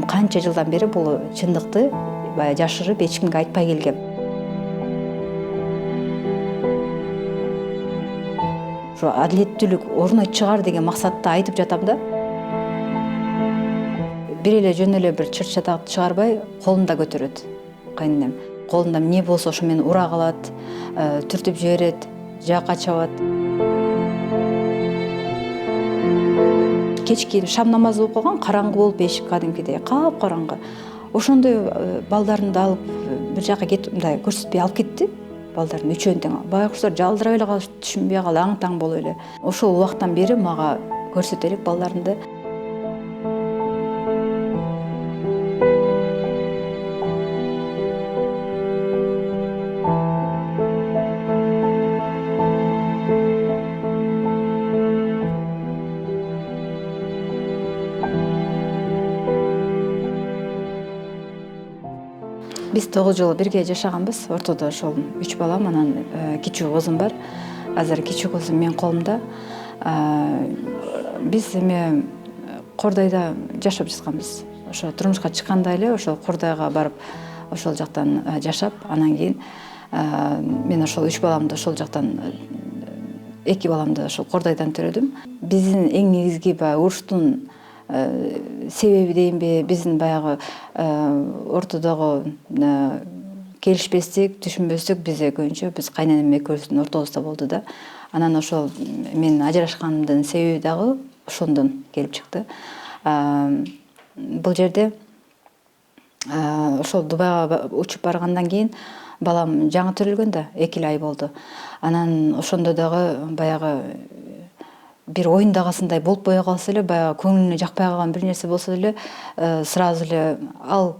өзүм канча жылдан бери бул чындыкты баягы жашырып эч кимге айтпай келгем. Ошо адилеттүүлүк орнуна чыгар деген максатта айтып жатам да. Бир эле жөн эле бир чыр чатакты чыгарбай колунда көтөрөт кайненем. Колунда эмне болсо ошо мени ура калат, түртүп жиберет, жакка чабат. Кечки шам намазы окуп калган, караңгы болуп эшик кадимкидей кап-караңгы. Ошондой балдарымды алып бир жака кетип мындай көрсөтпөй алып кетти. Балдардын үчөөнү тең. Байкуштар жалдырап эле калышып, түшүнбөй калып, аң-таң болуп эле. Ошол убактан бери мага көрсөтө элек балдарымды. Биз 9 жыл бирге жашаганбыз. Ортодо ошол 3 балам, анан кичүү кызым бар. Азыр кичүү кызым менин колумда. Биз эме Кордайда жашап жатканбыз. Ошо турмушка чыкканда эле ошол Кордайга барып, ошол жактан жашап, анан кийин мен ошол 3 баламды ошол жактан 2 баламды ошол Кордайдан төрөдүм. Биздин эң негизги баягы уруштун себеби дейинби, биздин баягы ортодогу келишпестик, түшүнбөстүк бизде көбүнчө биз кайненем экөөбүздүн ортобузда болду да. Анан ошол менин ажырашкандын себеби дагы ошондон келип чыкты. Бул жерде ошол Дубайга учуп баргандан кийин балам жаңы төрөлгөн да, 2 ай болду. Анан ошондо дагы баягы бир оюндагысындай болуп кое калса эле, баягы көңүлүнө жакпай калган бир нерсе болсо эле, сразу эле ал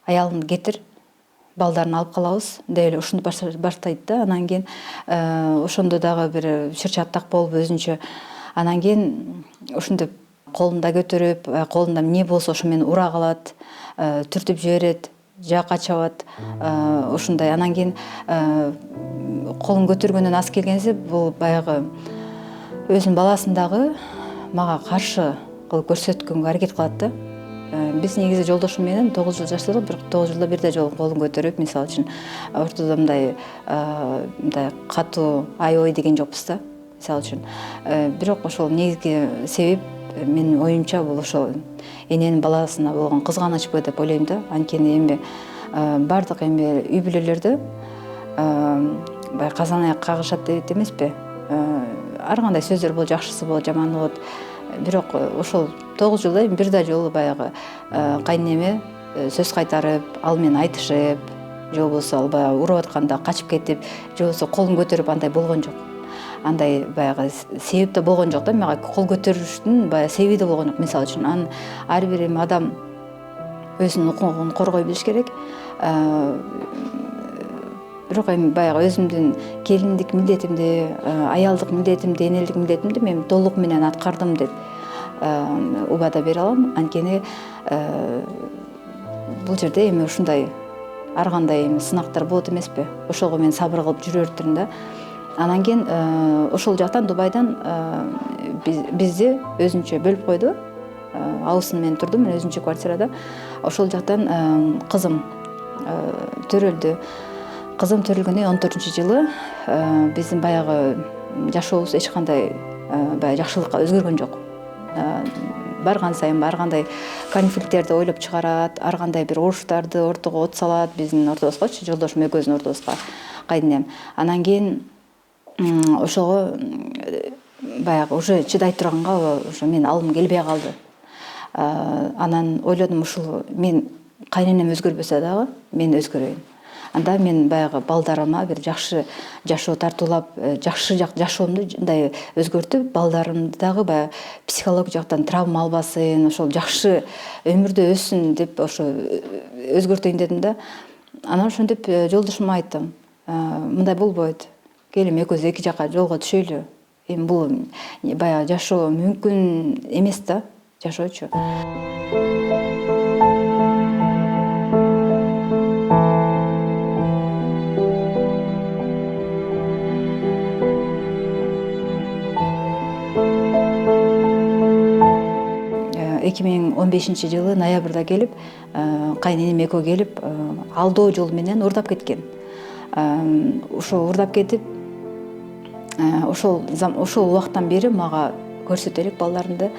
аялыңды кетир, балдарын алып калабыз деп эле ушуну баштайт да. Анан кийин ошондо дагы бир чыр-чатак болуп өзүнчө. Анан кийин ушинтип колунда көтөрүп, колунда эмне болсо ошо мени ура калат, түртүп жиберет, жакка чабат. Ушундай. Анан кийин колун көтөргөндөн аз келгенсе, бул баягы өзүнүн баласын дагы мага каршы кылып көрсөткөнгө аракет кылат да. Биз негизи жолдошум менен 9 жыл жаштадык, бирок 9 жылда бирде жолу колун көтөрүп, мисалы үчүн ортодо мындай катуу ой деген жокпуз да, мисалы үчүн. Бирок ошол негизги себеп менин оюмча бул ошол эненин баласына болгон кызганычпы деп ойлойм да. Анткени эми бардык эми үй бүлөлөрдө баягы казан аяк кагышат дейт эмеспи? Ар кандай сөздөр болот, жакшысы болот, жаманы болот. Бирок ошол 9 жылда эми бир да жолу баягы кайненеме сөз кайтарып, ал менен айтышып, же болбосо ал баягы уруп атканда качып кетип, же болбосо колун көтөрүп андай болгон жок. Андай баягы себеп да болгон жок да. Мага кол көтөрүштүн баягы себеби да болгон жок, мисалы үчүн. Ар бир эми адам өзүнүн укугун коргой билиш керек. Бирок эми баягы өзүмдүн келиндик милдетимди, аялдык милдетимди, энелик милдетимди мен толук менен аткардым деп убада бере алам. Анткени бул жерде эми ушундай ар кандай эми сынактар болот эмеспи? Ошого мен сабыр кылып жүрө бериптирмин да. Анан кийин ошол жактан Дубайдан бизди өзүнчө бөлүп койду. Абысын менен турдум мен өзүнчө квартирада. Ошол жактан кызым төрөлдү. Кызым төрөлгөндөн 14-жылы биздин баягы жашообуз эч кандай баягы жакшылыкка өзгөргөн жок. Барган сайын ар кандай конфликттерди ойлоп чыгарат, ар кандай бир уруштарды ортого от салат биздин ортобузгачы, жолдошум экөөбүздүн ортобузга кайненем. Анан кийин ошого баягы уже чыдай турганга ошо мен алым келбей калды. Анан ойлодум, ушул мен кайненем өзгөрбөсө дагы мен өзгөрөйүн. Анда мен баягы балдарыма бир жакшы жашоо тартуулап, жакшы жашоомду мындай өзгөртүп, балдарымды дагы баягы психологик жактан травма албасын, ошол жакшы өмүрдө өссүн деп ошо өзгөртөйүн дедим да. Анан ошентип жолдошума айттым. Мындай болбойт. Кел эми экөөбүз эки жака жолго түшөйлү. Эми бул баягы жашоо мүмкүн эмес да, жашоочу. 2015 жылы ноябрда келип, кайненем экөө келип, алдоо жол менен урдап кеткен. Ошол урдап кетип, ошол убакыттан бери мага көрсөтө элек балдарымды.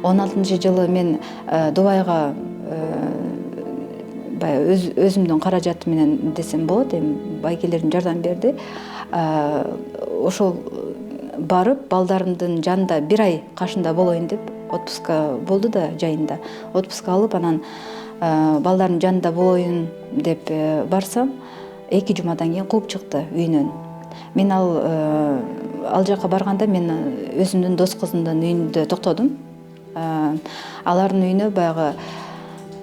16-жылы мен Дубайга баягы өзүмдүн каражатым менен десем болот, эми байкелерим жардам берди. Ошол барып балдарымдын жанында 1 ай кашында болоюн деп, отпуска болду да жайында. Отпуска алып, анан балдарымдын жанында болоюн деп барсам, 2 жумадан кийин кууп чыкты үйүнөн. Мен ал жака барганда мен өзүмдүн дос кызымдын үйүндө токтодум. Алардын үйүнө баягы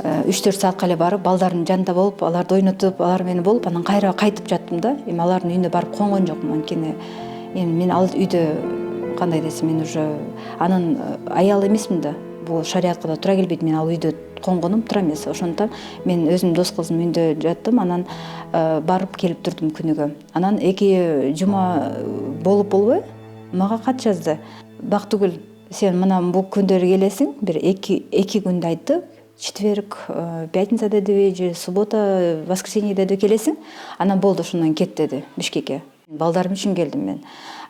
3-4 саатка эле барып, балдардын жанында болуп, аларды ойнотуп, алар менен болуп, анан кайра кайтып жаттым да. Эми алардын үйүнө барып конгон жокмун. Анткени эми мен ал үйдө кандай десем, мен уже анын аял эмесмин да. Бул шариятка да туура келбейт. Мен ал үйдө конгонум туура эмес. Ошондуктан мен өзүмдүн дос кызымдын үйүндө жаттым. Анан барып келип турдум күнүгө. Анан 2 жума болуп болбой мага кат жазды. Бактыгүл, сен мына бул күндөрү келесиң, бир 2 күндү айтты. Четверг, пятница дедиби, же суббота, воскресенье деди келесиң. Анан болду, ошондон кет деди Бишкекке. Балдарым үчүн келдим мен.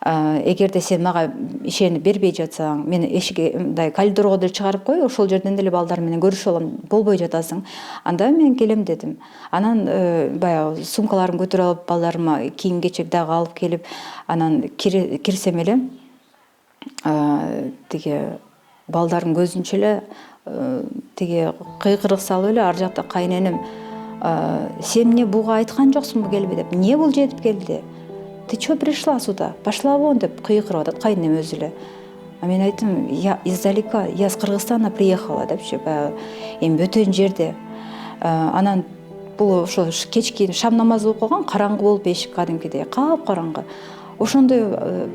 Эгерде сен мага ишенип бербей жатсаң, мени эшикке мындай коридорго деле чыгарып кой, ошол жерден деле балдарым менен көрүшүп алам. Болбой жатасың. Анда мен келем дедим. Анан баягы сумкаларымды көтөрүп алып, балдарыма кийим-кечек дагы алып келип, анан кирсем эле тиги балдарым көзүнчө эле тиги кыйкырык салып эле, ар жакта кайненем сен мне буга айткан жоксуңбу келбе деп. Эмне бул жетип келди? Ты чё пришла сюда? Пошла вон деп кыйкырып атат кайненем өзү эле. Мен айттым, я издалека, я с Кыргызстана приехала депчи, баягы эми бөтөн жерде. Анан бул ошо кечки шам намазы окуп калган, караңгы болуп эшик кадимкидей, кап-караңгы. Ошондой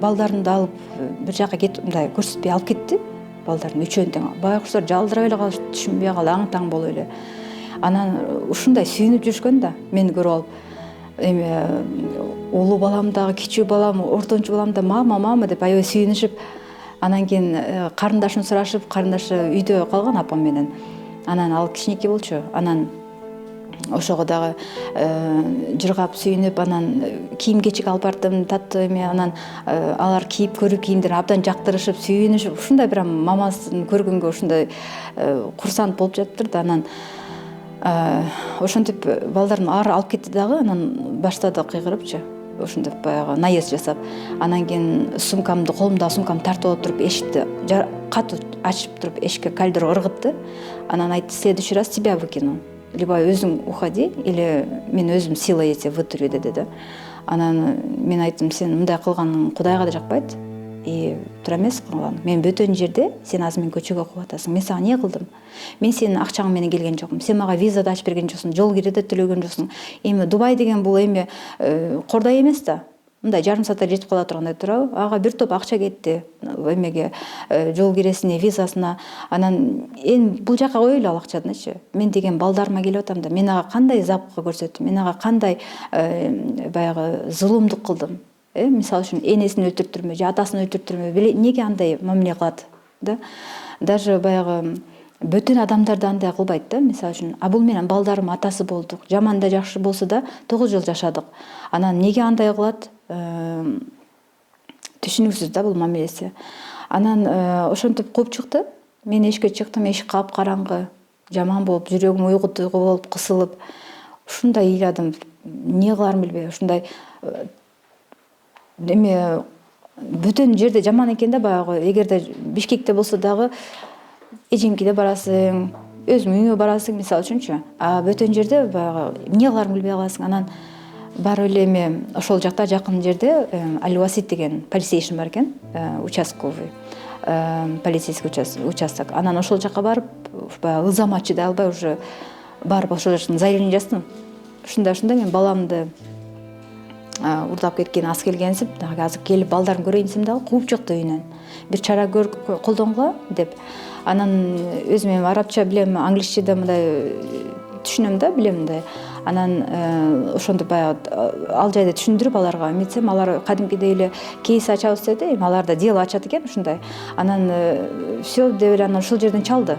балдарымды алып бир жака кетип, мындай көрсөтпөй алып кетти. Балдардын үчөөнү тең баягы жалдырап эле калышты, түшүнбөй калды, аң-таң болуп эле. Анан ушундай сүйүнүп жүрүшкөн да, мени көрүп алып. Эми улуу балам дагы, кичүү балам, ортончу балам да мама деп аябай сүйүнүшүп, анан кийин карындашын сурашып, карындашы үйдө калган апам менен. Анан ал кичинекей болчу. Анан ошого дагы жыргап сүйүнүп, анан кийим-кечек алып бардым, таттуу эме. Анан алар кийип көрүп, кийимдерин абдан жактырышып, сүйүнүшүп, ушундай бир мамасын көргөнгө ушундай курсант болуп жатыптыр да. Анан ошентип балдарын ары алып кетти дагы, анан баштады кыйгырыпчы. Ошондоп баягы наезд жасап. Анан кийин колумдагы сумкамды тартып алып туруп, эшикти катуу ачып туруп, эшикке коридорго ыргытты. Анан айтты, в следующий раз тебя выкину. Либо өзүң уходи, или мен өзүм силой эти вытурю деди да. Анан мен айттым, сен мындай кылганың Кудайга да жакпайт. И туура эмес кылган. Мен бөтөн жерде сен азыр мени көчөгө кууп атасың. Мен сага эмне кылдым? Мен сенин акчаң менен келген жокмун. Сен мага виза да ачып берген жоксуң, жол кире да төлөгөн жоксуң. Эми Дубай деген бул эми кордой эмес да. Мындай жарым саатта жетип кала тургандай туурабы? Ага бир топ акча кетти. Эмеге жол киресине, визасына. Анан эми бул жака коелу ал акчанычы. Мен деген балдарыма келип атам да. Мен ага кандай запка көрсөттүм? Мен ага кандай баягы зулумдук кылдым? Мисалы үчүн энесин өлтүртүрмө же атасын өлтүртүрмө, эмнеге андай мамиле кылат да? Даже баягы бөтөн адамдар да андай кылбайт да. Мисалы үчүн, бул менен балдарым атасы болдук. Жаман да жакшы болсо да 9 жыл жашадык. Анан эмнеге андай кылат? Түшүнүксүз да бул мамилеси. Анан ошентип кууп чыкты. Мен эшикке чыктым, эшик кап-караңгы, жаман болуп, жүрөгүм уйгу-туйгу болуп, кысылып, ушундай ыйладым. Эмне кыларымды билбей, ушундай эме бөтөн жерде жаман экен да. Баягы эгерде Бишкекте болсо дагы эжемкиде барасың, өзүңүн үйүңө барасың, мисалы үчүнчү. Бөтөн жерде баягы эмне кыларыңды билбей каласың. Анан барып эле эме ошол жакта жакын жерде Аль-Васит деген полицейшин бар экен, участковый, полицейский участок. Анан ошол жака барып, баягы ызама чыдай албай уже барып ошол жактан заявление жаздым. Ушундай мен баламды урдап кеткен, аз келгенсип, азыр келип балдарын көрөйүн десем дагы кууп чыкты үйүнөн. Бир чара колдонгула деп. Анан өзүм эми арабча билем, англисче да мындай түшүнөм да, билем мындай. Анан ошондо баягы ал жайда түшүндүрүп аларга эметсем, алар кадимкидей эле кейс ачабыз деди. Эми алар да дело ачат экен ушундай. Анан все деп эле анан ошол жерден чалды.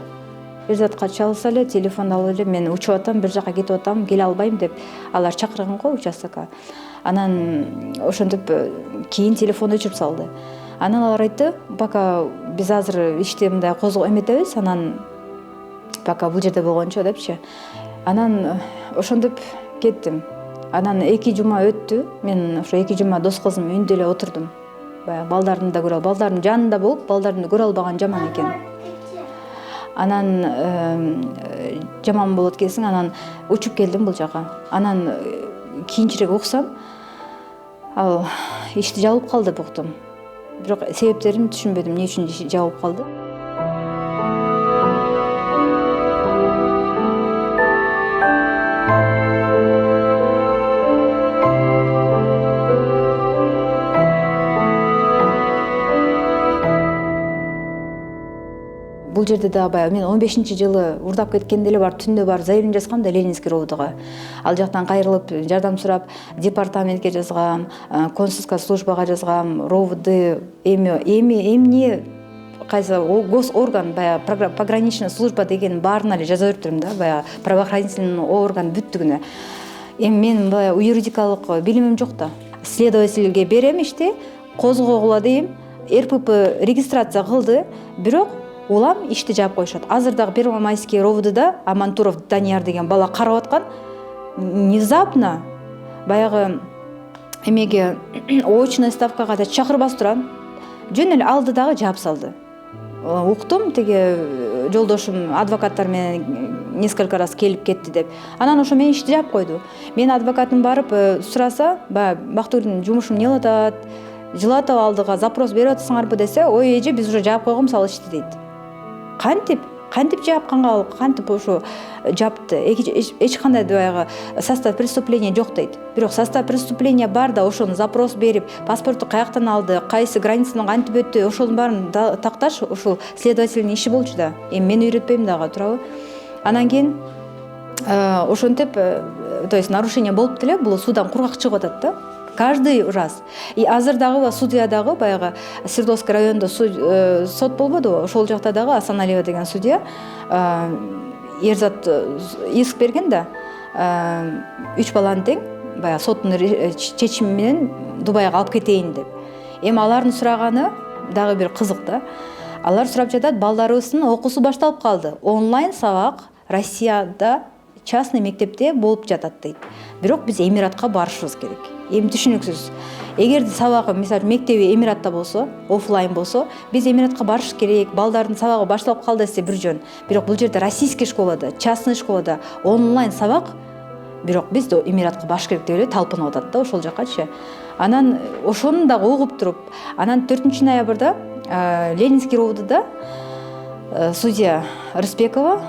Ерзатка чалса эле телефон алып эле мен учуп атам, бир жака кетип атам, келе албайм деп алар чакырган го участокко. Анан ошентип кийин телефонду өчүрүп салды. Анан алар айтты, пока биз азыр ишти мындай эметебиз, анан пока бул жерде болгончо депчи. Анан ошентип кеттим. Анан 2 жума өттү. Мен ошо 2 жума дос кызым үйүндө эле отурдум. Баягы балдарды да көрө, балдардын жанында болуп, балдарды көрө албаган жаман экен. Анан жаман болот экенсиң, анан учуп келдим бул жака. Анан кийинчерээк уксам, ал ишти жабылып калды деп уктум. Бирок себептерин түшүнбөдүм, эмне үчүн жабылып калды. Бул жерде да баягы мен 15-жылы урдап кеткенде эле бар, түндө бар заявление жазгам да Ленинский ровдга. Ал жактан кайрылып жардам сурап, департаментке жазгам, консулская службага жазгам, ровд эмне кайсы госорган, баягы пограничная служба деген баарына эле жаза бериптирмин да, баягы правоохранительный орган бүттүгүнө. Эми мен баягы юридикалык билимим жок да. Следовательге берем ишти, козгогула дейм, РПП регистрация кылды, бирок улам ишти жаап коюшат. Азыр дагы Первомайский ровдда Амантуров Данияр деген бала карап аткан. Внезапно баягы эмеге очный ставкага да чакырбас туран жөн эле алды дагы жаап салды. Уктум, тиги жолдошум адвокаттар менен несколько раз келип кетти деп. Анан ошо мен ишти жаап койду. Мен адвокатым барып сураса, Бактурдун жумушун эмне кылып атат, жылатып алдыга запрос берип атасыңарбы десе, ой эже биз уже жаап койгом ал ишти дейт. Кантип жаапканга ал кантип ошо жапты. Эч кандай баягы состав преступления жок дейт. Бирок состав преступления бар да, ошону запрос берип, паспорту каяктан алды, кайсы границадан кантип өттү, ошонун баарын такташ ушул следовательдин иши болчу да. Эми мен үйрөтпөйм дагы, туурабы? Анан кийин ошентип, то есть нарушение болуп деле, бул судан кургак чыгып атат да. Каждый раз. И азыр дагы судья дагы баягы Свердловский районунда сот болбодубу? Ошол жакта дагы Асаналиева деген судья Ерзат иск берген да, 3 баланы тең баягы соттун чечими менен Дубайга алып кетейин деп. Эми алардын сураганы дагы бир кызык да. Алар сурап жатат, балдарыбыздын окуусу башталып калды. Онлайн сабак Россияда частный мектепте болуп жатат дейт. Бирок биз Эмиратка барышыбыз керек. Эми түшүнүксүз. Эгерде сабагы, мисалы, мектеби Эмиратта болсо, офлайн болсо, биз Эмиратка барыш керек, балдардын сабагы башталып калды десе бир жөн. Бирок бул жерде российский школада, частный школада онлайн сабак, бирок биз Эмиратка барыш керек деп эле талпынып атат да ошол жакачы. Анан ошону дагы угуп туруп, анан 4-ноябрда Ленинский ровдда судья Рыспекова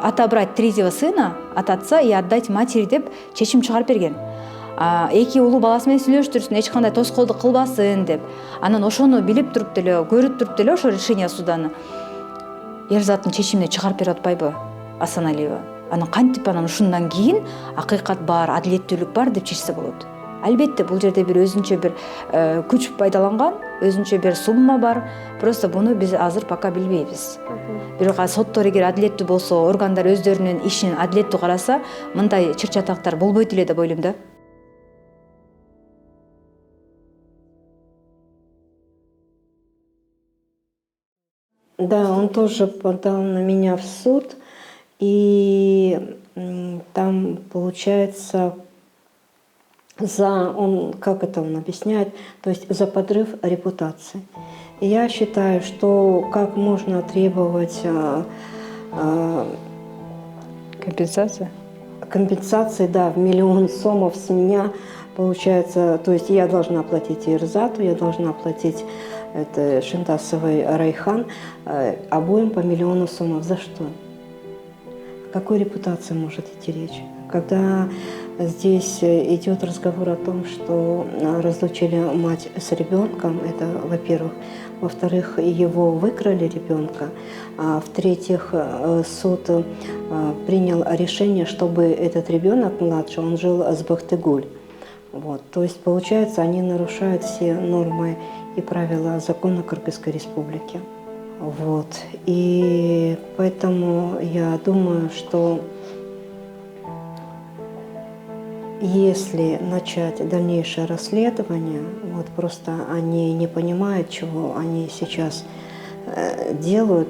отобрать 3-го сына от отца и отдать матери деп чечим чыгарып берген. 2 улуу баласы менен сүйлөштүрсүн, эч кандай тоскоолдук кылбасын деп. Анан ошону билип туруп деле, көрүп туруп деле ошо решение суданы Ерзаттын чечимине чыгарып берип атпайбы Асаналиева? Анан кантип анан ушундан кийин акыйкат бар, адилеттүүлүк бар деп чечсе болот? Албетте бул жерде бир өзүнчө бир күч пайдаланган, өзүнчө бир сумма бар. Просто буну биз азыр пока билбейбиз. Бирок соттор эгер адилеттүү болсо, органдар өздөрүнүн ишин адилеттүү караса, мындай чыр-чатактар болбойт эле деп ойлойм да. Да, он тоже подал на меня в суд, и там получается как это он объясняет, то есть за подрыв репутации. И я считаю, что как можно требовать компенсации, да, в 1 миллион сомов с меня, получается, то есть я должна платить Ерзату, я должна платить это Шинтасовой Райхан, обоим по 1 миллиону сомов. За что? О какой репутации может идти речь? Когда здесь идет разговор о том, что разлучили мать с ребенком, это, во-первых. Во-вторых, его выкрали ребенка. В-третьих, суд принял решение, чтобы этот ребенок младший, он жил с Бахтыгуль. Вот. То есть, получается, они нарушают все нормы и правила закона Кыргызской республики. Вот. И поэтому я думаю, что если начать дальнейшее расследование, вот просто они не понимают, чего они сейчас делают.